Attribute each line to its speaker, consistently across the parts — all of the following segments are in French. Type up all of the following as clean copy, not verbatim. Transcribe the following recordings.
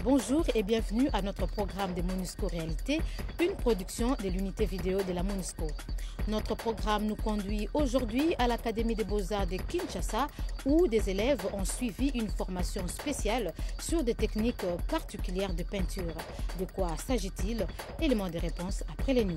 Speaker 1: Bonjour et bienvenue à notre programme de MONUSCO Réalité, une production de l'unité vidéo de la MONUSCO. Notre programme nous conduit aujourd'hui à l'Académie des Beaux-Arts de Kinshasa où des élèves ont suivi une formation spéciale sur des techniques particulières de peinture. De quoi s'agit-il? Élément de réponse après les news.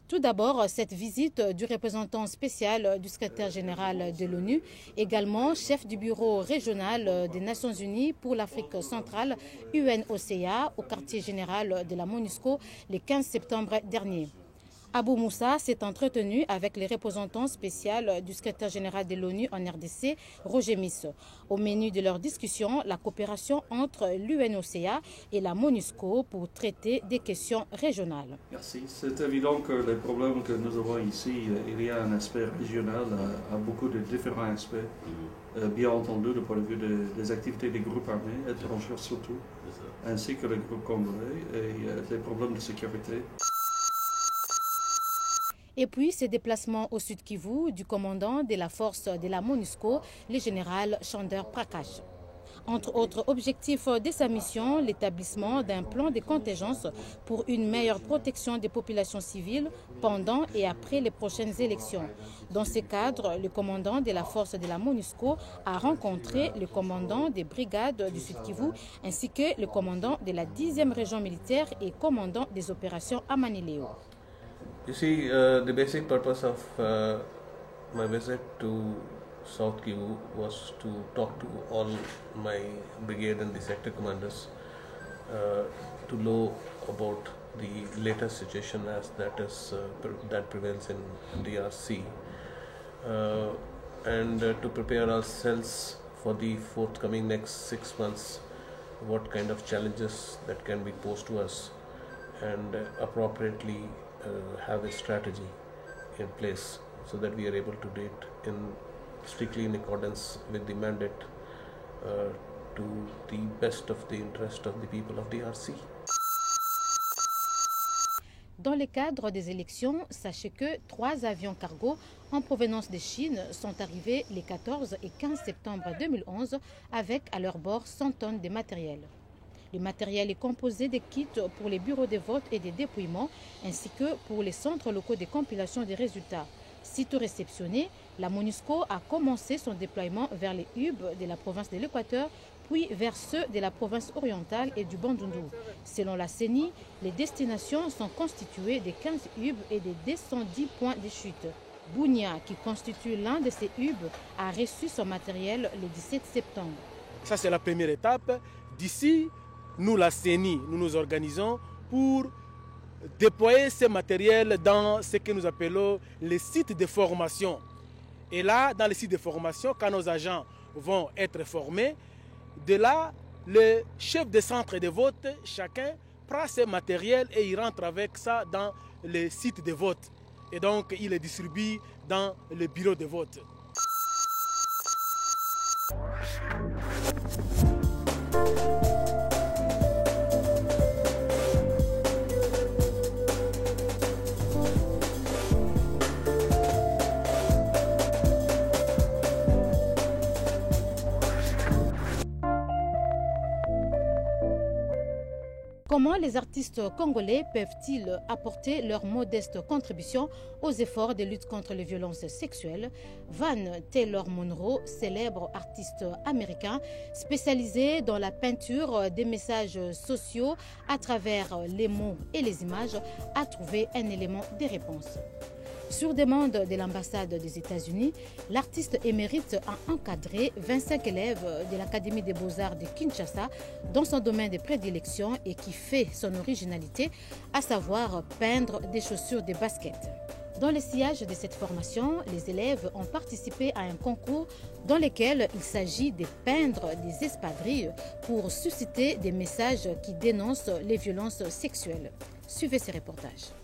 Speaker 1: Tout d'abord, cette visite du représentant spécial du secrétaire général de l'ONU, également chef du bureau régional des Nations Unies pour l'Afrique centrale, UNOCA, au quartier général de la MONUSCO le 15 septembre dernier. Abou Moussa s'est entretenu avec les représentants spéciaux du secrétaire général de l'ONU en RDC, Roger Miss. Au menu de leur discussion, la coopération entre l'UNOCA et la MONUSCO pour traiter des questions régionales.
Speaker 2: Merci. C'est évident que les problèmes que nous avons ici, il y a un aspect régional à beaucoup de différents aspects. Bien entendu, du point de vue des activités des groupes armés, étrangers surtout, ainsi que les groupes congolais et les problèmes de sécurité.
Speaker 1: Et puis, ces déplacements au Sud Kivu du commandant de la force de la MONUSCO, le général Chander Prakash. Entre autres objectifs de sa mission, l'établissement d'un plan de contingence pour une meilleure protection des populations civiles pendant et après les prochaines élections. Dans ce cadre, le commandant de la force de la MONUSCO a rencontré le commandant des brigades du Sud Kivu ainsi que le commandant de la 10e région militaire et commandant des opérations à Maniléo.
Speaker 3: You see, the basic purpose of my visit to South Kivu was to talk to all my brigade and the sector commanders to know about the latest situation as that prevails in DRC and to prepare ourselves for the forthcoming next 6 months, what kind of challenges that can be posed to us and appropriately have a strategy in place so that we are able to do it strictly in accordance with the mandate to the best of the interest of the people of DRC.
Speaker 1: Dans le cadre des élections, sachez que 3 avions cargo en provenance de Chine sont arrivés les 14 et 15 septembre 2011 avec à leur bord 100 tonnes de matériel. Le matériel est composé de kits pour les bureaux de vote et de dépouillement, ainsi que pour les centres locaux de compilation des résultats. Sitôt réceptionné, la MONUSCO a commencé son déploiement vers les hubs de la province de l'Équateur, puis vers ceux de la province orientale et du Bandundu. Selon la CENI, les destinations sont constituées de 15 hubs et de 210 points de chute. Bunia, qui constitue l'un de ces hubs, a reçu son matériel le 17 septembre.
Speaker 4: Ça, c'est la première étape. D'ici, nous, la CENI, nous nous organisons pour déployer ce matériel dans ce que nous appelons les sites de formation. Et là, dans les sites de formation, quand nos agents vont être formés, de là, le chef de centre de vote, chacun prend ce matériel et il rentre avec ça dans les sites de vote. Et donc, il les distribue dans le bureau de vote.
Speaker 1: Comment les artistes congolais peuvent-ils apporter leur modeste contribution aux efforts de lutte contre les violences sexuelles? Van Taylor Monroe, célèbre artiste américain spécialisé dans la peinture des messages sociaux à travers les mots et les images, a trouvé un élément de réponse. Sur demande de l'ambassade des États-Unis, l'artiste émérite a encadré 25 élèves de l'Académie des Beaux-Arts de Kinshasa dans son domaine de prédilection et qui fait son originalité, à savoir peindre des chaussures de basket. Dans le sillage de cette formation, les élèves ont participé à un concours dans lequel il s'agit de peindre des espadrilles pour susciter des messages qui dénoncent les violences sexuelles. Suivez ces reportages.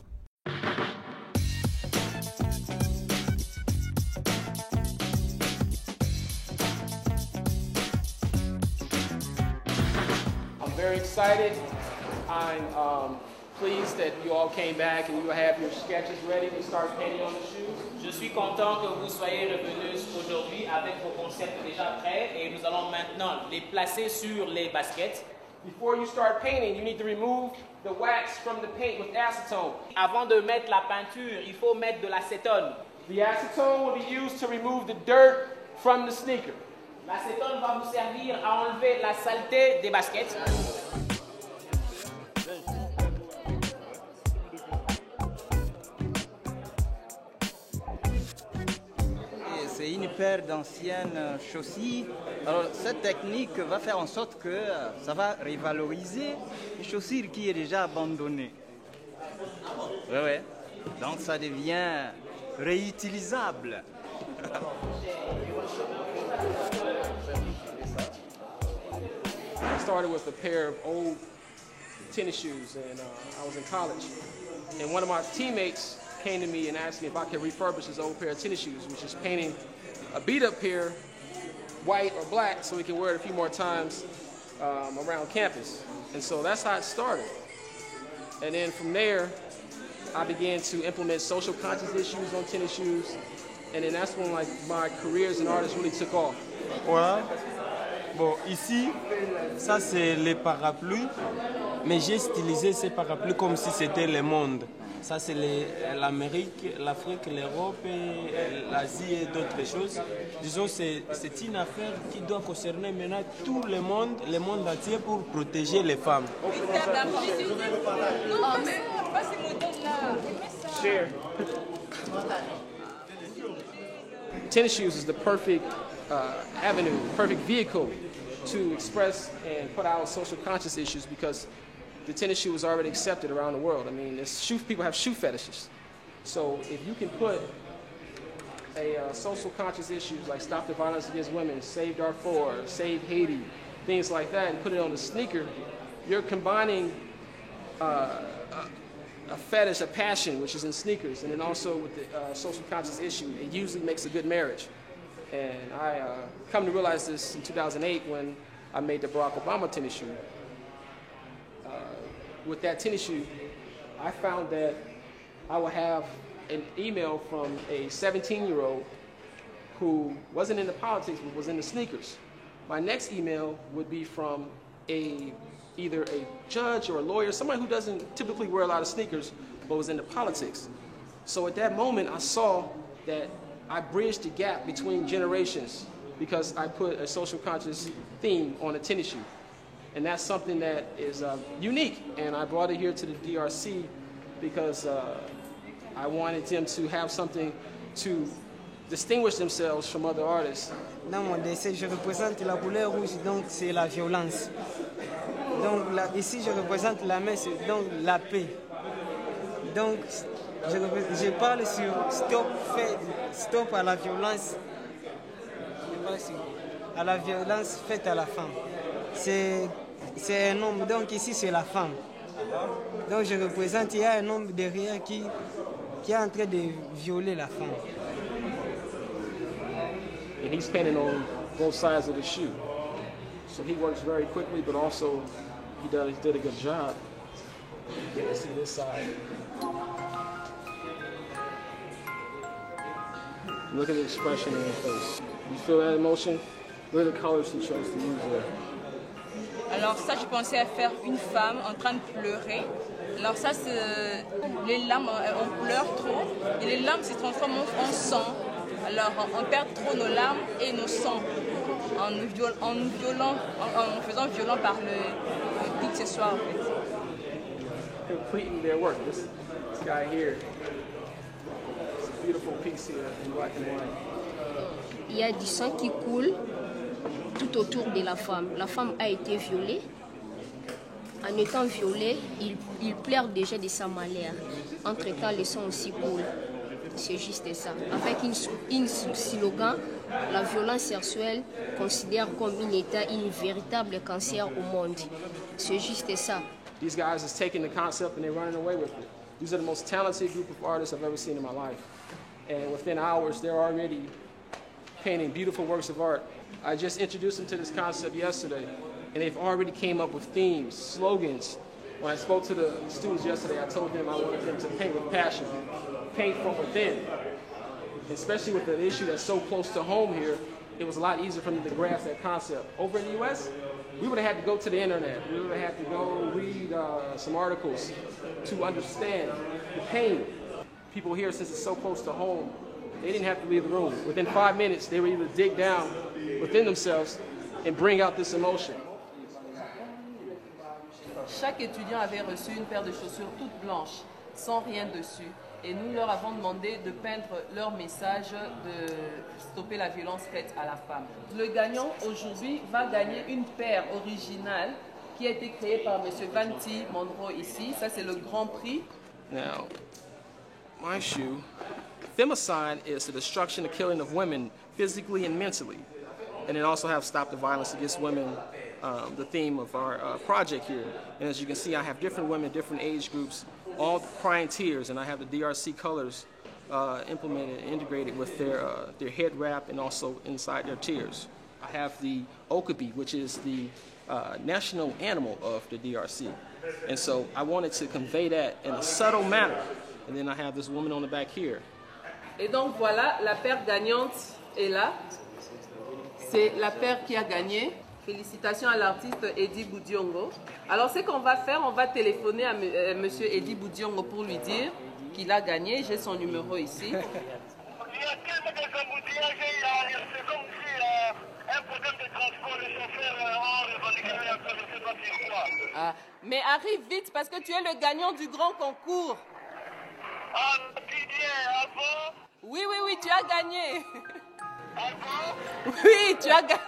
Speaker 5: Very excited. I'm pleased that you all came back and you have your sketches ready to start painting on the shoes.
Speaker 6: Je suis content que vous soyez revenus aujourd'hui avec vos concepts déjà prêts et nous allons maintenant les placer sur les baskets.
Speaker 5: Before you start painting, you need to remove the wax from the paint with acetone.
Speaker 6: Avant de mettre la peinture, il faut mettre de l'acétone.
Speaker 5: The acetone will be used to remove the dirt from the sneaker.
Speaker 6: L'acétone va vous servir à enlever la saleté des baskets.
Speaker 7: C'est une paire d'anciennes chaussures. Alors cette technique va faire en sorte que ça va revaloriser une chaussure qui est déjà abandonnée. Oui. Donc ça devient réutilisable.
Speaker 5: I started with a pair of old tennis shoes, and I was in college. And one of my teammates came to me and asked me if I could refurbish his old pair of tennis shoes, which is painting a beat-up pair, white or black, so he can wear it a few more times around campus. And so that's how it started. And then from there, I began to implement social conscious issues on tennis shoes, and then that's when my career as an artist really took off.
Speaker 8: Ouais. Bon, ici, ça c'est les parapluies, mais j'ai stylisé ces parapluies comme si c'était le monde. Ça c'est l'Amérique, l'Afrique, l'Europe, l'Asie et d'autres choses. Disons, c'est une affaire qui doit concerner maintenant tout le monde entier pour protéger les femmes.
Speaker 5: Share. Tennis shoes is the perfect avenue, perfect vehicle to express and put out social conscious issues because the tennis shoe is already accepted around the world. I mean, people have shoe fetishes. So if you can put social conscious issues like stop the violence against women, save Darfur, save Haiti, things like that, and put it on the sneaker, you're combining a fetish, a passion, which is in sneakers, and then also with the social conscious issue. It usually makes a good marriage. And I come to realize this in 2008 when I made the Barack Obama tennis shoe. With that tennis shoe, I found that I would have an email from a 17-year-old who wasn't into politics but was into sneakers. My next email would be from either a judge or a lawyer, somebody who doesn't typically wear a lot of sneakers but was into politics. So at that moment, I saw that I bridged the gap between generations because I put a social conscious theme on a tennis shoe. And that's something that is unique. And I brought it here to the DRC because I wanted them to have something to distinguish themselves from other artists.
Speaker 9: Dans mon dessin, je représente la couleur rouge, donc c'est la violence. Donc là, ici, je représente la main, c'est donc la paix. Donc, je parle sur stop à la violence. Je parle à la violence faite à la femme. C'est un homme, donc ici c'est la femme. Donc je représente, il y a un homme derrière qui est en train de violer la femme.
Speaker 5: And he's painting on both sides of the shoe. So he works very quickly, but also he did a good job. You can see this side. Look at the expression in his face. You feel that emotion? Look at the colors he chose to use there.
Speaker 10: Alors ça, je pensais à faire une femme en train de pleurer. Alors ça, les larmes, on pleure trop et les larmes se transforment en sang. Alors on perd trop nos larmes et nos sangs en faisant violent par le pic ce soir en fait.
Speaker 5: Completing their work. This guy here, it's a beautiful piece here in black and white.
Speaker 11: Il y a du sang qui coule tout autour de la femme. La femme a été violée. En étant violée, il pleure déjà de sa malheur. Entre-temps, le sang aussi coule. C'est juste ça. Avec une slogan, la violence sexuelle considère comme un véritable cancer au monde. C'est juste ça.
Speaker 5: These guys is taking the concept and they're running away with it. These are the most talented group of artists I've ever seen in my life. And within hours, they're already painting beautiful works of art. I just introduced them to this concept yesterday, and they've already came up with themes, slogans, When I spoke to the students yesterday, I told them I wanted them to paint with passion, paint from within. Especially with the issue that's so close to home here, it was a lot easier for them to grasp that concept. Over in the U.S., we would have had to go to the internet. We would have had to go read some articles to understand the pain. People here, since it's so close to home, they didn't have to leave the room. Within 5 minutes, they were able to dig down within themselves and bring out this emotion.
Speaker 12: Chaque étudiant avait reçu une paire de chaussures toutes blanches, sans rien dessus. Et nous leur avons demandé de peindre leur message de stopper la violence faite à la femme. Le gagnant aujourd'hui va gagner une paire originale qui a été créée par M. Vanti Monroe ici. Ça, c'est le grand prix.
Speaker 5: Now, my shoe, femicide is the destruction and killing of women physically and mentally. And it also have Stop the Violence Against Women, the theme of our project here. And as you can see, I have different women, different age groups, all crying tears, and I have the DRC colors implemented and integrated with their head wrap and also inside their tears. I have the okapi, which is the national animal of the DRC. And so I wanted to convey that in a subtle manner. And then I have this woman on the back here.
Speaker 12: Et donc voilà, la paire gagnante est là. C'est la paire qui a gagné. Félicitations à l'artiste Eddie Boudiongo. Alors ce qu'on va faire, on va téléphoner à monsieur Eddie Boudiongo pour lui dire qu'il a gagné. J'ai son numéro ici. Ah, mais arrive vite parce que tu es le gagnant du grand concours. Oui, oui, oui, tu as gagné. Oui, tu as gagné.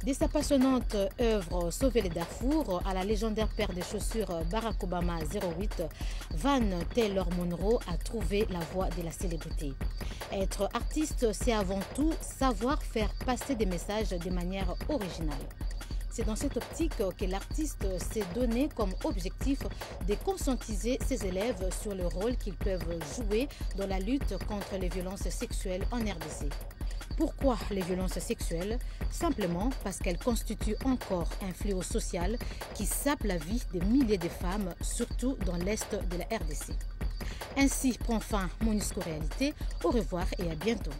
Speaker 1: De sa passionnante œuvre Sauver les Darfour à la légendaire paire de chaussures Barack Obama 08, Van Taylor Monroe a trouvé la voie de la célébrité. Être artiste, c'est avant tout savoir faire passer des messages de manière originale. C'est dans cette optique que l'artiste s'est donné comme objectif de conscientiser ses élèves sur le rôle qu'ils peuvent jouer dans la lutte contre les violences sexuelles en RDC. Pourquoi les violences sexuelles? Simplement parce qu'elles constituent encore un fléau social qui sape la vie de milliers de femmes, surtout dans l'est de la RDC. Ainsi prend fin MONUSCO Réalité. Au revoir et à bientôt.